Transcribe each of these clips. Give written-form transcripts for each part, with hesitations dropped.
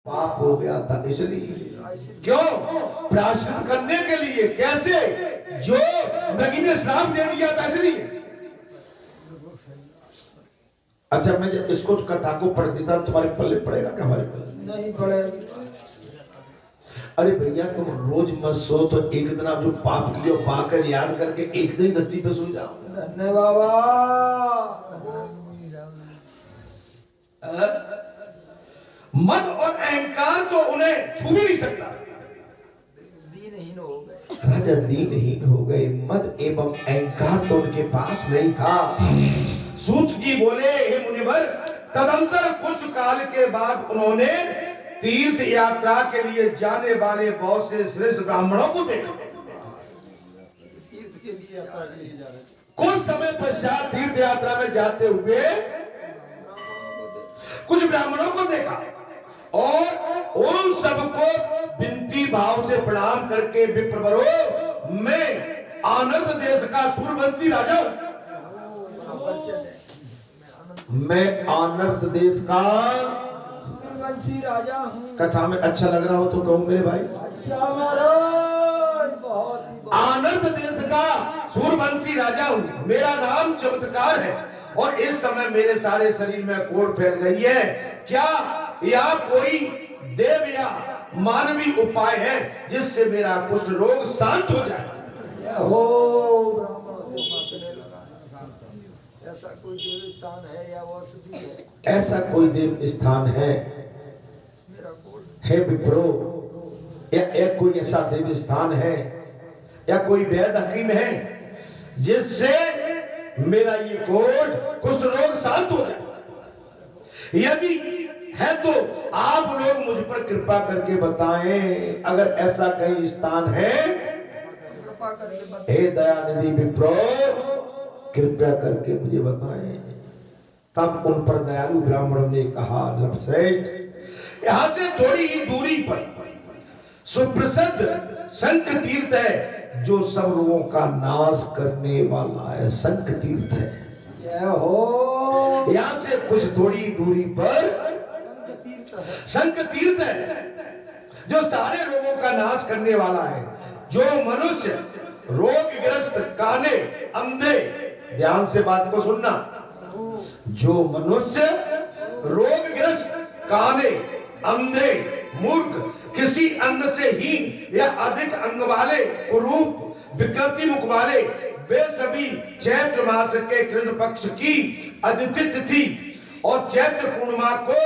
पाप हो गया था, इसलिए क्यों प्रायश्चित करने के लिए। कैसे? जो नगी ने श्राप दे दिया था, इसलिए। अच्छा, मैं जब इसको कथा को पढ़ देता तुम्हारे पल्ले पड़ेगा क्या? हमारे पल्ले नहीं पड़ेगा। अरे भैया, तुम रोज मत सो तो एक दिन आप जो पाप किए पाकर याद करके एक दिन धरती पे सो जाओ। धन्य बाबा। मद और अहंकार तो उन्हें छू भी नहीं सकता। दीनहीन हो गए राजा, दीनहीन हो गए। मद एवं अहंकार तो उनके पास नहीं था। सूत जी बोले, हे मुनिवर, तदंतर कुछ काल के बाद उन्होंने तीर्थ यात्रा के लिए जाने वाले बहुत से श्रेष्ठ ब्राह्मणों को देखा। तीर्थ के लिए यात्रा के लिए जा रहे थे। कुछ समय पश्चात तीर्थ यात्रा में जाते हुए कुछ ब्राह्मणों को देखा और उन सबको विनती भाव से प्रणाम करके, विप्रवरो, मैं आनंद देश का सूर्यवंशी राजा हूं। मैं आनंद देश का सूर्यवंशी राजा हूं। कथा में अच्छा लग रहा हो तो कहूं मेरे भाई। अच्छा महाराज, बहुत ही आनंद देश का सूर्यवंशी राजा हूं। मेरा नाम चमत्कार है और इस समय मेरे सारे शरीर में कोढ़ फैल गई है। क्या या कोई देव या मानवीय उपाय है जिससे मेरा कुष्ठ रोग शांत हो जाए? हो ब्राह्मणों से बांटने लगा। ऐसा कोई देव स्थान है या औषधि है? ऐसा कोई देव स्थान है मेरा कोढ़ हे विप्रो, या कोई ऐसा देव स्थान है या कोई वैद हकीम है जिससे मेरा ये कोढ़ कुष्ठ रोग शांत हो जाए? यदि है तो आप लोग मुझ पर कृपा करके बताएं। अगर ऐसा कहीं स्थान है, कृपा करके बताएं। हे दयानिधि विप्रो, कृपया करके मुझे बताएं। तब उन पर दयालु ब्राह्मणों ने कहा, नरसेठ, यहां से थोड़ी ही दूरी पर सुप्रसिद्ध शंख तीर्थ है जो सब रोगों का नाश करने वाला है। शंख तीर्थ है। क्या हो? यहां से कुछ थोड़ी दूरी पर शंख तीर्थ है जो सारे रोगों का नाश करने वाला है। जो मनुष्य रोगग्रस्त, काने, अंधे, ध्यान से बात को सुनना, जो मनुष्य रोगग्रस्त, काने, अंधे, मूर्ख, किसी अंग से हीन या अधिक अंग वाले, कुरूप, विकृति मुख वाले, वे सभी चैत्र मास के कृष्ण पक्ष की अदिति तिथि और चैत्र पूर्णिमा को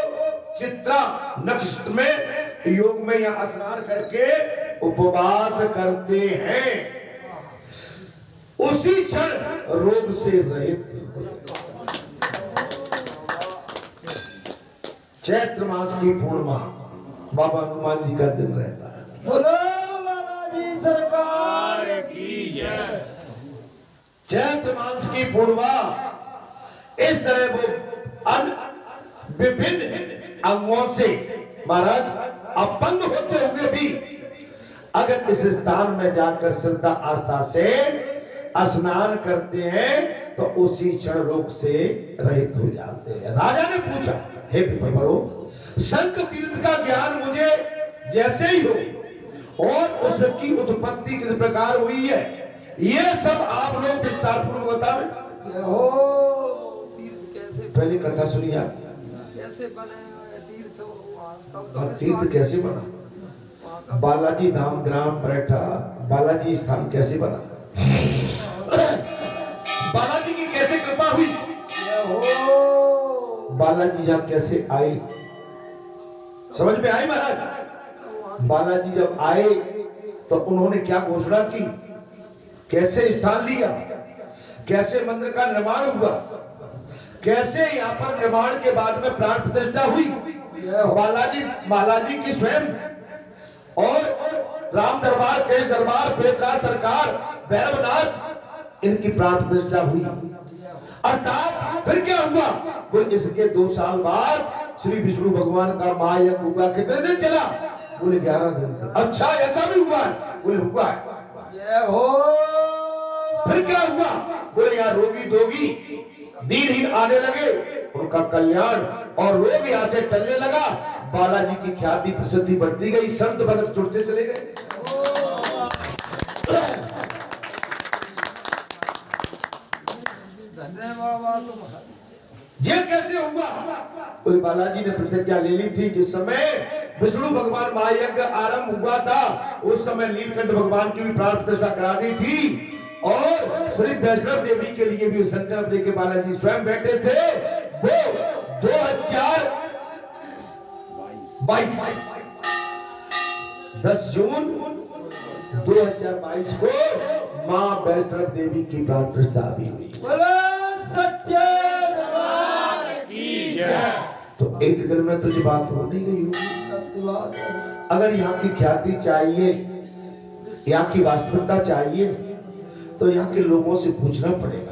चित्रा नक्षत्र में योग में या स्नान करके उपवास करते हैं। उसी क्षण रोग से रहित। चैत्र मास की पूर्णिमा बाबा हनुमान जी का दिन रहता है। बोलो बालाजी सरकार की जय। चैत्र मास की पूर्णिमा इस तरह वो विभिन्न अंगों से महाराज अपंग होते हुए भी अगर इस स्थान में जाकर श्रद्धा आस्था से स्नान करते हैं तो उसी क्षण रोग से रहित हो जाते हैं। राजा ने पूछा, हे विप्रवरो, शंख तीर्थ का ज्ञान मुझे जैसे ही हो और उसकी उत्पत्ति किस प्रकार हुई है, ये सब आप लोग विस्तार पूर्वक बतावें। हो तीर्थ कैसे पहले कथा सुनिए आप। कैसे बने तीर्थ? तीर्थ कैसे बना? बालाजी धाम ग्राम बैठा, बालाजी स्थान कैसे बना? बालाजी की कैसे कृपा हुई? बालाजी जब कैसे आए? समझ में आई महाराज? बालाजी जब आए तो उन्होंने क्या घोषणा की, कैसे स्थान लिया, कैसे मंदिर का निर्माण हुआ, कैसे यहाँ पर निर्माण के बाद में प्राण प्रतिष्ठा हुई। बालाजी की स्वयं और राम दरबार के दरबार, पेतरा सरकार, भैरवनाथ, इनकी प्राण प्रतिष्ठा हुई। अर्थात फिर क्या हुआ? बोले इसके 2 साल बाद श्री विष्णु भगवान का महायज्ञ हुआ। कितने दिन चला? बोले 11 दिन। अच्छा, ऐसा भी हुआ है? बोले हुआ है। जय हो। फिर क्या हुआ? बोले यहाँ रोगी दोगी दीनहीन आने लगे, उनका कल्याण और रोग यहाँ से टलने लगा। बालाजी की ख्याति प्रसिद्धि बढ़ती गई, संत भगत जुड़ते चले गए। ये कैसे हुआ? बोले बालाजी ने प्रतिज्ञा ले ली थी। जिस समय विष्णु भगवान महायज्ञ आरंभ हुआ था उस समय नीलकंठ भगवान की भी प्राण प्रतिष्ठा करा दी थी और श्री वैष्णव देवी के लिए भी संकल्प लेके बालाजी स्वयं बैठे थे। वो 2022 10 जून 2022 को मां वैष्णव देवी की प्राण प्रतिष्ठा भी हुई। तो एक दिन में तुझे बात हो नहीं गई होगी। अगर यहाँ की ख्याति चाहिए, यहाँ की वास्तविकता चाहिए तो यहाँ के लोगों से पूछना पड़ेगा।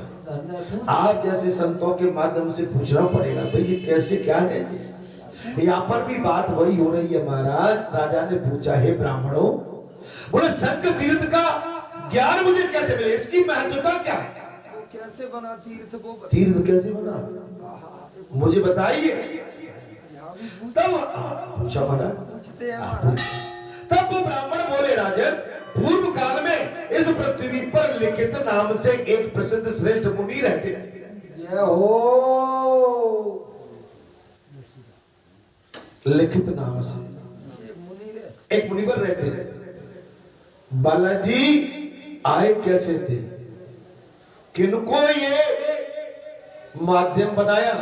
आप जैसे संतों के माध्यम से पूछना पड़ेगा भाई ये कैसे क्या है। यहाँ पर भी बात वही हो रही है महाराज। राजा ने पूछा है ब्राह्मणों, बोले संक तीर्थ का ज्ञान मुझे कैसे मिले, इसकी महत्वता क्या है? कैसे बना तीर्थ? वो तीर्थ कैसे बना मुझे बताइए। तब पूछा महाराज, पूछते हैं महाराज। तब वो ब्राह्मण बोले राजन, पूर्व काल में इस पृथ्वी पर लिखित नाम से एक प्रसिद्ध श्रेष्ठ मुनि रहते थे। जय हो। लिखित नाम से एक मुनिवर रहते थे। बालाजी आए कैसे थे, किनको ये माध्यम बनाया,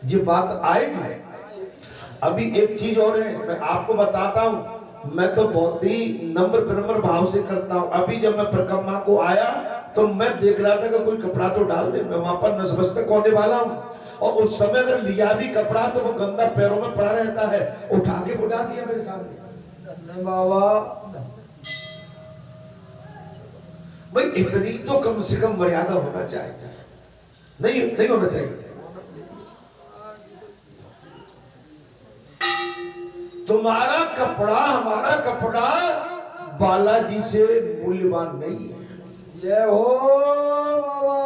ये बात आएगी। अभी एक चीज और है, मैं आपको बताता हूं। मैं तो बहुत ही नम्र विनम्र भाव से करता हूं। अभी जब मैं परिक्रमा को आया तो मैं देख रहा था कि कोई कपड़ा तो डाल दे, मैं वहां पर नतमस्तक होने वाला हूं और उस समय अगर लिया भी कपड़ा तो वो गंदा पैरों में पड़ा रहता है, उठा के बुला दिया मेरे सामने। बाबा भाई इतनी तो कम से कम मर्यादा होना चाहिए। नहीं होना चाहिए। तुम्हारा कपड़ा हमारा कपड़ा बालाजी से मूल्यवान नहीं है। जय हो बाबा।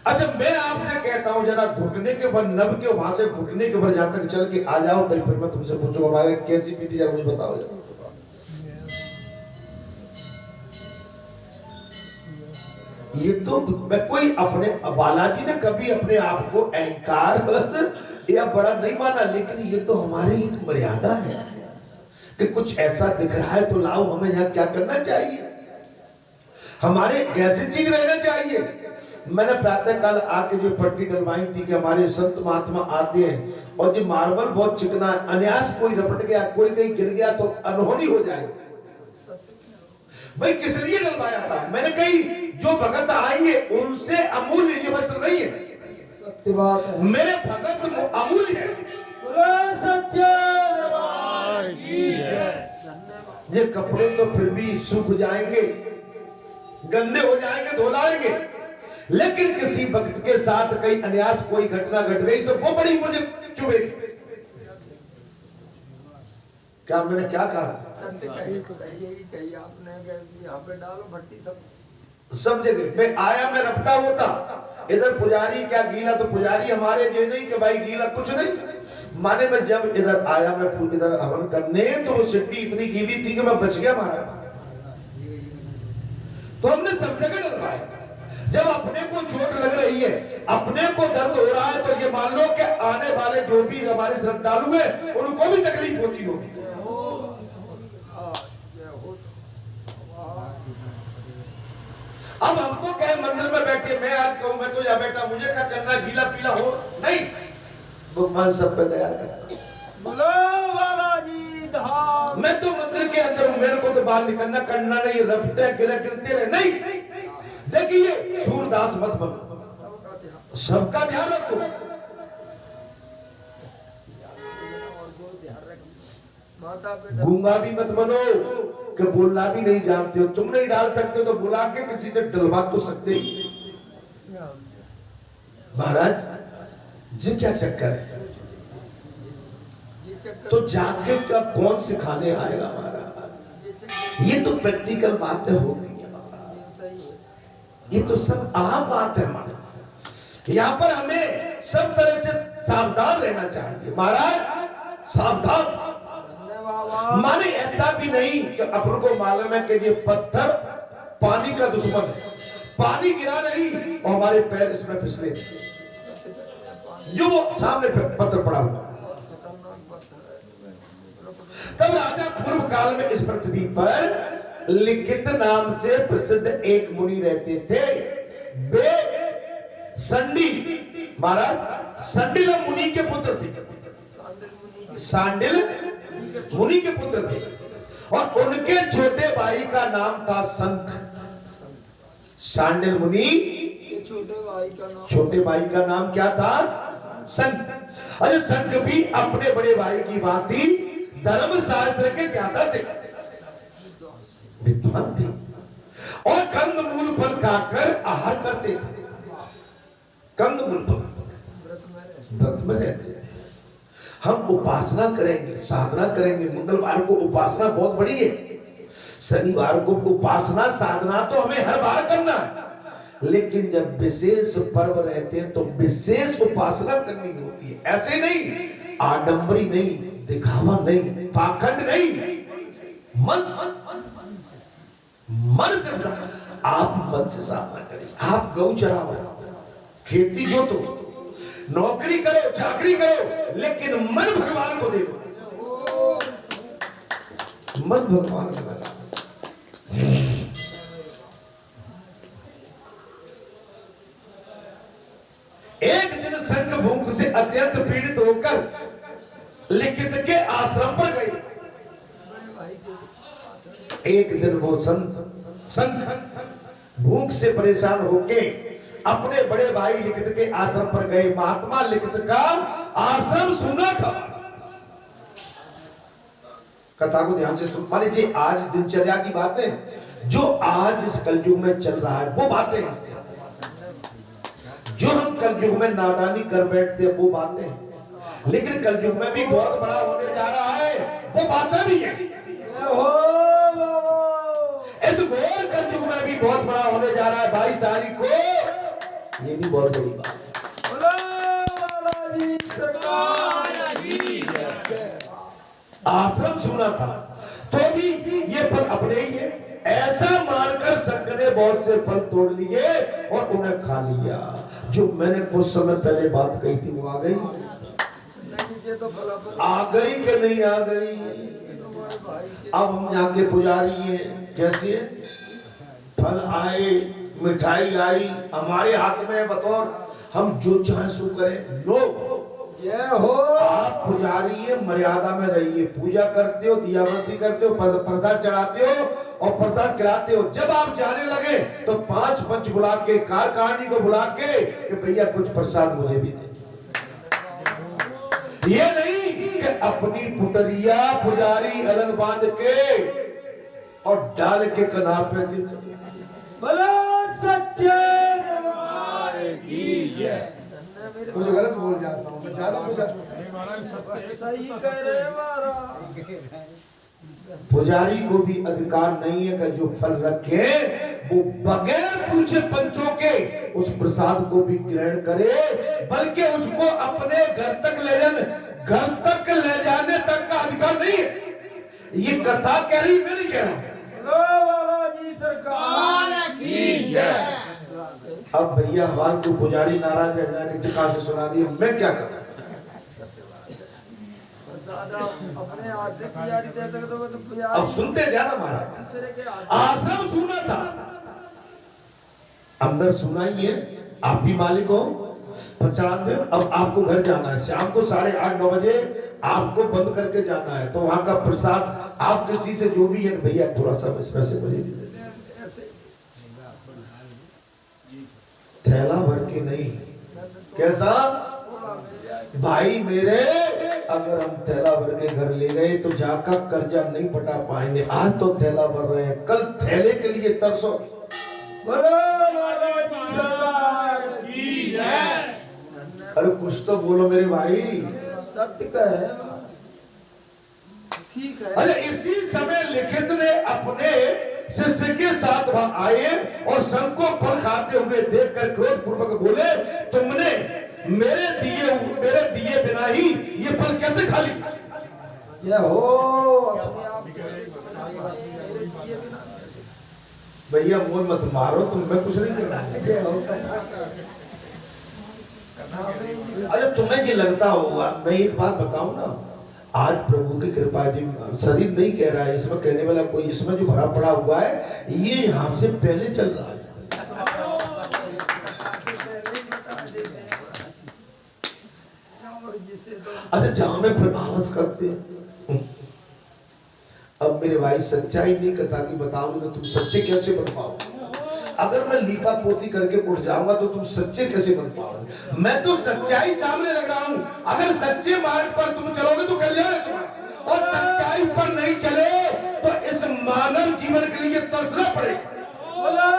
अच्छा मैं आपसे कहता हूं जरा घुटने के ऊपर नब के वहां से घुटने के ऊपर जहां तक चल के आ जाओ, तभी फिर मैं तुमसे पूछूंगा हमारे कैसी पीती जरा मुझे बताओ जरा। ये तो मैं कोई अपने बालाजी ने कभी अपने आप को अहंकार या बड़ा नहीं माना, लेकिन ये तो हमारी एक मर्यादा है कि कुछ ऐसा दिख रहा है तो लाओ, हमें यहाँ क्या करना चाहिए, हमारे कैसे चीज रहना चाहिए। मैंने प्रातः काल आके जो पट्टी डलवाई थी कि हमारे संत महात्मा आते हैं और जो मार्बल बहुत चिकना, अनायास कोई रपट गया, कोई कहीं गिर गया तो अनहोनी हो जाएगी। भाई किस लिए डलवाया था? मैंने कही जो भगत आएंगे उनसे अमूल्य ये वस्त्र नहीं है। सत्य बात है। मेरे भगत अमूल्य है। ये कपड़े तो फिर भी सूख जाएंगे, गंदे हो जाएंगे, धो लाएंगे, लेकिन किसी भक्त के साथ कहीं अन्यास कोई घटना घट गई तो वो बड़ी मुझे चुभेगी। क्या मैंने क्या कहा? कही आपने यहाँ पे डालो भट्टी सब जगह मैं आया, मैं रपटा होता इधर पुजारी क्या गीला, तो पुजारी हमारे ये नहीं कि भाई गीला कुछ नहीं माने। मैं जब इधर आया, मैं इधर हवन करने, तो वो सिट्टी इतनी गीली थी कि मैं बच गया महाराज। तो हमने सब जगह डलवाया। जब अपने को चोट लग रही है, अपने को दर्द हो रहा है, तो ये मान लो कि आने वाले जो भी हमारे श्रद्धालु है उनको भी तकलीफ होती होगी। अब हम तो कहे मंदिर में बैठे, मैं आज कहूं मैं तो यहाँ बैठा, मुझे क्या करना, गीला पीला हो नहीं, भगवान सब पे दया करता। बोलो बालाजी धाम। मैं तो मंदिर के अंदर हूं, मेरे को तो बाहर निकलना करना नहीं, रखते गिरते रहे नहीं। देखिए सूरदास मत बनो, सबका ध्यान रखो। गूंगा भी मत बनो कि बोलना भी नहीं जानते हो, तुम नहीं डाल सकते तो बुला के किसी से डलवा तो सकते ही। महाराज ये क्या चक्कर है? तो जाके क्या कौन सिखाने आएगा महाराज? ये तो प्रैक्टिकल बातें होती है, ये तो सब आम बात है हमारे। यहाँ पर हमें सब तरह से सावधान रहना चाहिए महाराज, सावधान। माने ऐसा भी नहीं कि अपन को मालूम है कि ये पत्थर पानी का दुश्मन है, पानी गिरा नहीं और हमारे पैर इसमें फिसले, जो वो सामने पत्थर पड़ा हुआ। तब राजा पूर्व काल में इस पृथ्वी पर लिखित नाम से प्रसिद्ध एक मुनि रहते थे। वे संडी महाराज संडिल मुनि के पुत्र थे, सांडिल मुनि के पुत्र थे और उनके छोटे भाई का नाम था शंख। सांडिल मुनि छोटे भाई का नाम क्या था? शंख। अरे शंख भी अपने बड़े भाई की भांति धर्म शास्त्र के ज्ञाता थे, विद्वान थे और कंदमूल फल खाकर आहार करते थे। कंदमूल फल व्रत में रहते। हम उपासना करेंगे, साधना करेंगे। मंगलवार को उपासना बहुत बड़ी है, शनिवार को उपासना साधना तो हमें हर बार करना है, लेकिन जब विशेष पर्व रहते हैं तो विशेष उपासना करनी होती है। ऐसे नहीं, आडंबरी नहीं, दिखावा नहीं, पाखंड नहीं, मन से आप मन से साधना करें। आप गौ चराओ, खेती जोतो, नौकरी करो, चाकरी करो, लेकिन मन भगवान को दे दो। मन भगवान को लगा। एक दिन शंख भूख से अत्यंत पीड़ित होकर लिखित के आश्रम पर गए। एक दिन वो शंख भूख से परेशान होके अपने बड़े भाई लिखित के आश्रम पर गए। महात्मा लिखित का आश्रम सुना था। कथा को ध्यान से सुन। मान लीजिए आज दिनचर्या की बातें जो आज इस कलयुग में चल रहा है वो बातें हैं। जो हम कलयुग में नादानी कर बैठते हैं वो बातें हैं, लेकिन कलयुग में भी बहुत बड़ा होने जा रहा है वो बातें भी हैं। इस घोर कलयुग में भी बहुत बड़ा होने जा रहा है 22 तारीख को, ये भी बहुत बड़ी बात है। आश्रम सुना था तो भी ये फल अपने ही है। ऐसा मानकर शंख ने बहुत से फल तोड़ लिए और उन्हें खा लिया। जो मैंने कुछ समय पहले बात कही थी वो आ गई, आ गई कि नहीं आ गई? अब हम यहाँ के पुजारी हैं, कैसे फल आए, मिठाई आई, हमारे हाथ में बतौर हम जो चाहे सो करें। नो, ये हो आप पुजारी है, मर्यादा में रहिए। पूजा करते हो, दियाबत्ती करते हो, प्रसाद चढ़ाते हो और प्रसाद खिलाते हो। जब आप जाने लगे तो 5 पंच बुला के, कारखानी को बुला के कि भैया कुछ प्रसाद मुझे भी दे। ये नहीं कि अपनी पुटरिया पुजारी अलग बांध के और डाल के कनार पे दी। बोलो सच्चे दरबार की जय। कुछ गलत बोल जाता हूँ मैं, ज्यादा कुछ सही कह रहे महाराज। पुजारी को भी अधिकार नहीं है कि जो फल रखे वो बगैर पूछे पंचों के उस प्रसाद को भी ग्रहण करे, बल्कि उसको अपने घर तक ले जाने तक का अधिकार नहीं है। ये कथा कह रही, मैं नहीं कह रहा हूं। जी सरकार की जय। अब भैया हमारे को पुजारी नाराज है जाके चका से सुना दिए, मैं क्या करूं? अपने हाथ से पुजारी दे सकते हो तो पुजारी। अब सुनते जाना महाराज। आश्रम सुना था, अंदर सुना ही है, आप भी मालिक हो, प्रचार दे। अब आपको घर जाना है, शाम को 8:30-9 बजे आपको बंद करके जाना है। तो वहां का प्रसाद आप किसी से जो भी है, भैया थोड़ा सा पैसे मुझे दे, थैला भर के नहीं। कैसा भाई मेरे, अगर हम थैला भर के घर ले गए तो जाकर कर्जा नहीं पटा पाएंगे। आज तो थैला भर रहे हैं, कल थैले के लिए तरसो। अरे कुछ तो बोलो मेरे भाई। सत्य कह रहे। अरे इसी समय लिखित ने अपने शिष्य के साथ वहां आए और संघ को फल खाते हुए देखकर क्रोध पूर्वक बोले, तुमने मेरे दिए बिना ही ये फल कैसे खा लिया? ये हो अपने आप मेरे दिए बिना। भैया मुंह मत मारो, तुम मैं कुछ नहीं कर रहा। अरे तुम्हें जी लगता होगा, मैं एक बात बताऊं ना, आज प्रभु की कृपा जी, शरीर नहीं कह रहा है इसमें, कहने वाला कोई, इसमें जो भरा पड़ा हुआ है ये यहाँ से पहले चल रहा है। अच्छा जहां में फिर आलस करते हैं। अब मेरे भाई सच्चाई नहीं कथा की बताओगे तो तुम सच्चे कैसे बन पाओगे? अगर मैं लीपा पोती करके उठ जाऊंगा तो तुम सच्चे कैसे बन पाओगे? मैं तो सच्चाई सामने लग रहा हूं। अगर सच्चे मार्ग पर तुम चलोगे तो कल्याण है तुम्हारा, और सच्चाई पर नहीं चले तो इस मानव जीवन के लिए तरसना पड़ेगा। बोला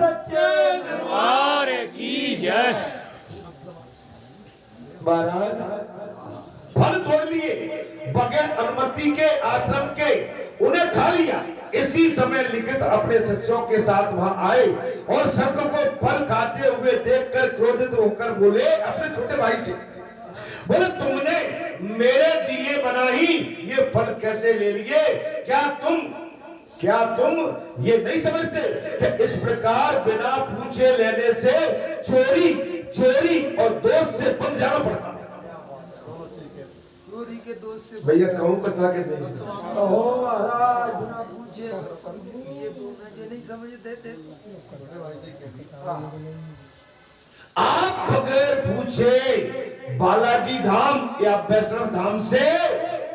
सच्चे दरबार की जय। महाराज फल तोड़ लिए, बगैर अनुमति के आश्रम के उन्हें खा लिया। इसी समय लिखित अपने शिष्यों के साथ वहां आए और सबको फल खाते हुए देखकर क्रोधित होकर बोले अपने छोटे भाई से, बोले तुमने मेरे दिए बना ही ये फल कैसे ले लिए? क्या तुम ये नहीं समझते कि इस प्रकार बिना पूछे लेने से चोरी और दोष से बंध जाना पड़ता? चोरी के दोष से भैया कहूँ कथा के नहीं हो महाराज, बिना पूछे ये नहीं समझते थे। आप बगैर पूछे बालाजी धाम या वैष्णव धाम से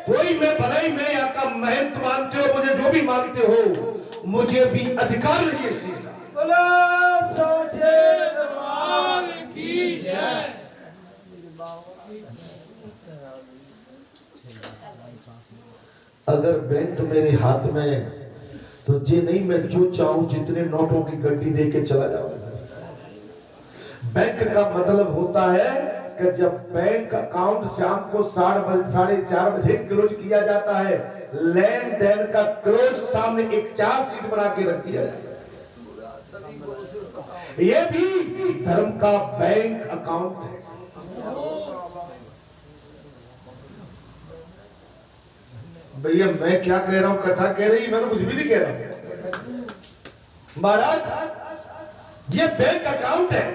कोई मैं बनाई, मैं यहाँ का महंत मानते हो, मुझे जो भी मानते हो, मुझे भी अधिकार नहीं इस चीज का। बोला सच्चे दरबार की जय। अगर बैंक मेरे हाथ में तो जे नहीं, मैं जो चाहूं जितने नोटों की गड्डी देके चला जाऊंगा। बैंक का मतलब होता है कि जब बैंक अकाउंट शाम को 4:30 बजे क्लोज किया जाता है, लेन देन का क्लोज सामने एक चार्ज शीट बना के रख दिया जाता है। ये भी धर्म का बैंक अकाउंट है। भैया मैं क्या कह रहा हूं, कथा कह रही, मैंने कुछ भी नहीं कह रहा महाराज। ये बैंक अकाउंट है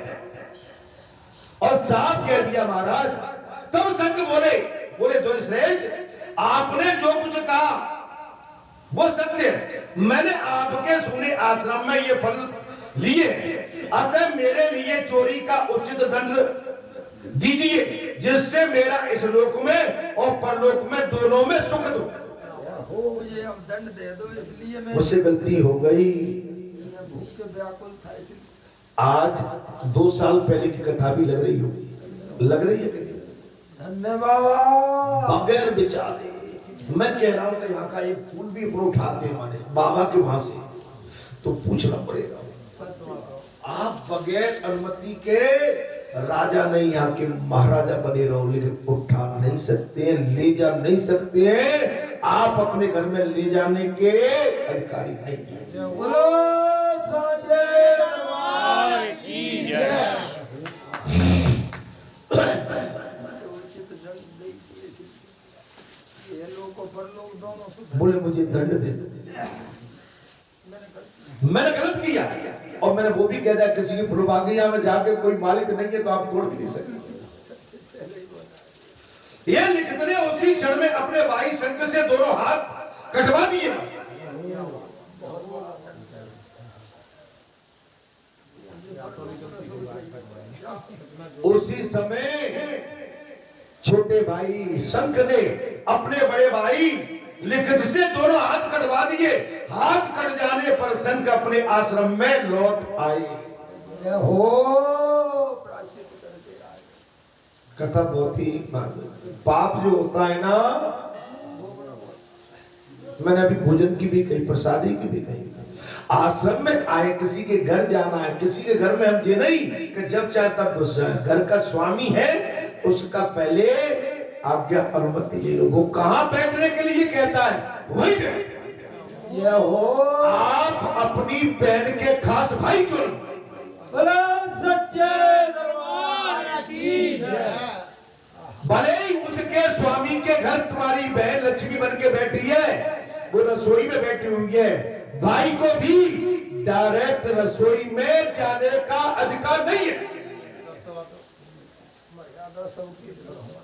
और साहब कह दिया महाराज। तब संत बोले द्विश्रेष्ठ, आपने जो कुछ कहा वो सत्य है। मैंने आपके सुने आश्रम में ये फल लिए, अतः मेरे लिए चोरी का उचित दंड दीजिए, जिससे मेरा इस लोक में और परलोक में दोनों में सुख दो। ये अब दंड दे दो, इसलिए मैं मुझसे गलती हो गई। भूख के व्याकुल था, इसलिए आज 2 साल पहले की कथा भी लग रही होगी, लग रही है कि नहीं? धन्य बाबा। बगैर विचारे मैं कह रहा हूं कि यहाँ का एक फूल भी ऊपर उठाते माने बाबा के वहां से तो पूछना पड़ेगा। आप बगैर अनुमति के राजा नहीं, यहाँ के महाराजा बने रहो, लेकिन उठा नहीं सकते हैं, ले जा नहीं सकते हैं। आप अपने घर में ले जाने के अधिकारी नहीं हैं। बोलो सच्चे दरबार की जय। ये लोग को परलोक दोनों सुख। बोले मुझे दंड दे दो। मैंने गलत किया और मैंने वो भी कह दिया किसी की फुलबागिया में जाके कोई मालिक नहीं है तो आप तोड़ भी नहीं सकते। ये लिखते ने उसी क्षण में अपने भाई शंकर से दोनों हाथ कटवा दिए। उसी समय छोटे भाई शंख ने अपने बड़े भाई लिखित से दोनों हाथ कटवा दिए। हाथ कट जाने पर शंख अपने आश्रम में लौट आए। हो प्रायश्चित करके आए। कथा बहुत ही पाप जो होता है ना, मैंने अभी भोजन की भी कही, प्रसादी की भी कही। आश्रम में आए, किसी के घर जाना है, किसी के घर में हम ये नहीं कि जब चाहे तब घुस जाए। घर का स्वामी है, उसका पहले आज्ञा अनुमति ले लो। वो कहां बैठने के लिए कहता है वहीं बैठ। ये हो आप अपनी बहन के खास भाई क्यों नहीं? बोलो सच्चे दरबार की जय। भले ही उसके स्वामी के घर तुम्हारी बहन लक्ष्मी बन के बैठी है, वो रसोई में बैठी हुई है, भाई को भी डायरेक्ट रसोई में जाने का अधिकार नहीं है। मर्यादा सबकी तरफ।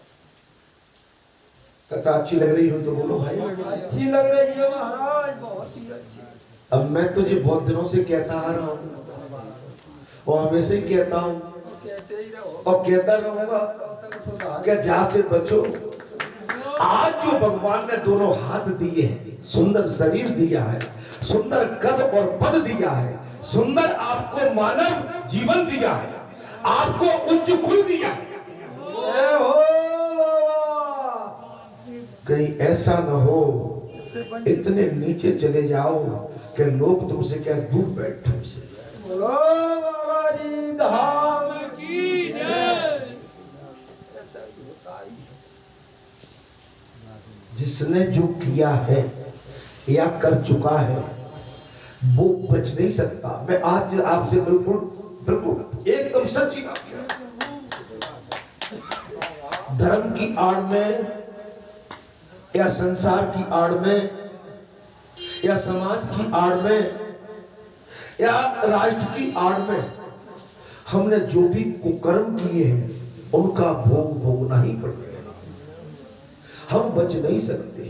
कथा अच्छी लग रही हो तो बोलो भाई। अच्छी लग रही है महाराज, बहुत ही अच्छी। अब मैं तुझे बहुत दिनों से कहता आ रहा हूँ और हमेशा ही कहता हूँ कहते ही रहो और कहता रहूंगा कि जा से बचो। आज जो भगवान ने दोनों हाथ दिए हैं, सुंदर शरीर दिया है, सुंदर कद और पद दिया है, सुंदर आपको मानव जीवन दिया है, आपको उच्च कुल दिया है। ये हो कहीं ऐसा न हो इतने नीचे चले जाओ कि लोग तुमसे क्या दूर बैठ हमसे। बोलो बाबा जी धाम की जय। ऐसा ही होता ही है। जिसने जो किया है या कर चुका है वो बच नहीं सकता। मैं आज आपसे बिल्कुल बिल्कुल एकदम सच्ची बात कह रहा हूं। धर्म की आड़ में या संसार की आड़ में या समाज की आड़ में या राष्ट्र की आड़ में हमने जो भी कुकर्म किए हैं उनका भोग भोगना ही पड़ेगा। हम बच नहीं सकते,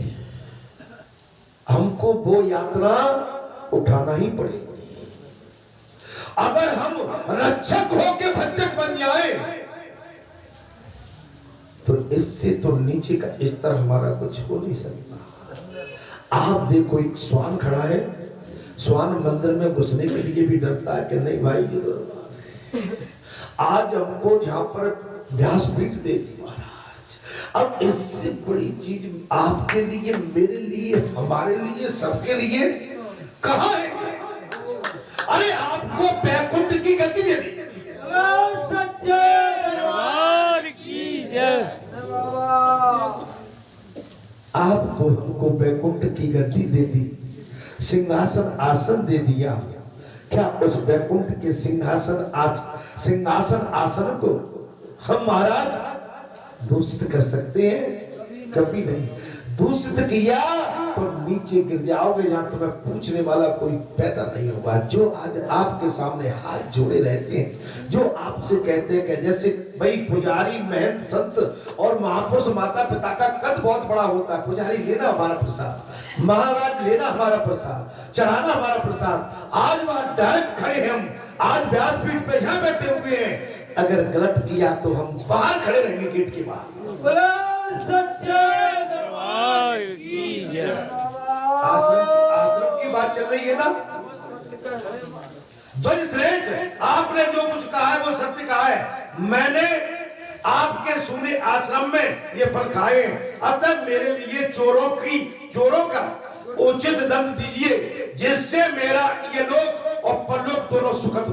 हमको वो यात्रा उठाना ही पड़ेगी। अगर हम रक्षक होके भक्षक बन जाए तो इससे तो नीचे का स्तर हमारा कुछ हो नहीं सकता। आप देखो एक श्वान खड़ा है, श्वान मंदिर में घुसने के लिए भी डरता है कि नहीं भाई आज हमको जहां पर व्यासपीठ दे दी महाराज। अब इससे बड़ी चीज आपके लिए, मेरे लिए, हमारे लिए, सबके लिए कहां है? अरे आपको बैकुंठ की गति दे दी। सच्चे दरबार की जय। आपको हमको बैकुंठ की गति दे दी, सिंहासन आसन दे दिया। क्या उस बैकुंठ के सिंहासन आसन को हम महाराज दूषित कर सकते हैं? कभी नहीं। दूषित किया तो नीचे गिर जाओगे, जहां तुम्हें पूछने वाला कोई पैदा नहीं होगा। जो आज आपके सामने हाथ जोड़े रहते हैं, जो आपसे कहते हैं कि जैसे भाई पुजारी, महंत, संत और महापुरुष माता पिता का कद बहुत बड़ा होता है, पुजारी लेना हमारा प्रसाद, महाराज लेना हमारा प्रसाद, चढ़ाना हमारा प्रसाद। आज वहां डायरेक्ट खड़े हैं हम, आज व्यासपीठ पे यहाँ बैठे हुए हैं। अगर गलत किया तो हम बाहर खड़े रहेंगे, गेट के बाहर। सच्चे दरबार की जय। आश्रम की बात चल रही है ना। ध्वज श्रेष्ठ, आपने जो कुछ कहा है वो सत्य कहा है। मैंने आपके सुने आश्रम में ये फल खाए, अतः मेरे लिए चोरों का उचित दंड दीजिए, जिससे मेरा ये लोग और परलोक दोनों सुखद